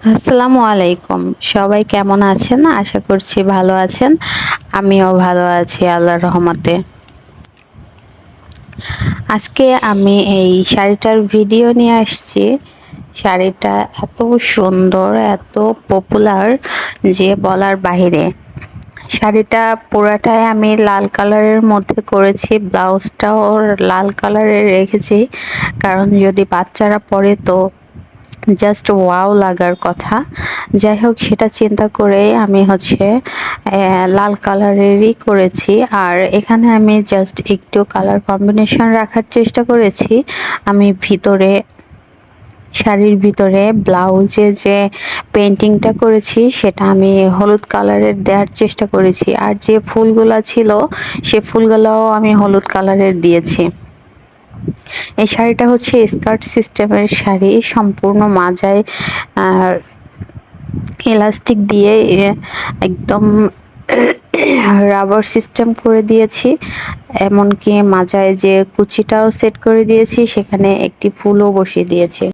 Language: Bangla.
আসসালামু আলাইকুম। সবাই কেমন আছেন? আশা করছি ভালো আছেন। আমিও ভালো আছি আল্লাহর রহমতে। আজকে আমি এই শাড়িটার ভিডিও নিয়ে আসছি। শাড়িটা এত সুন্দর, এত পপুলার যে বলার বাহিরে। শাড়িটা পুরাটাই আমি লাল কালারের মধ্যে করেছি, ব্লাউজটাও লাল কালারের রেখেছি, কারণ যদি বাচ্চারা পরে তো জাস্ট ওয়াও লাগার কথা। যাই হোক, সেটা চিন্তা করে আমি লাল কালারেরই করেছি। আর এখানে আমি জাস্ট একটু কালার কম্বিনেশন রাখার চেষ্টা করেছি। আমি শাড়ির ভিতরে ব্লাউজে যে পেন্টিংটা করেছি সেটা আমি হলুদ কালারের দেওয়ার চেষ্টা করেছি, আর যে ফুলগুলা ছিল সে ফুলগুলাও আমি হলুদ কালারের দিয়েছি। এই শাড়িটা হচ্ছে স্কার্ট সিস্টেমের শাড়ি, সম্পূর্ণ মাজায় ইলাস্টিক দিয়ে একদম রাবার সিস্টেম করে দিয়েছি। এমনকি মাজায় যে কুচিটাও সেট করে দিয়েছি, সেখানে একটি ফুলও বসিয়ে দিয়েছি।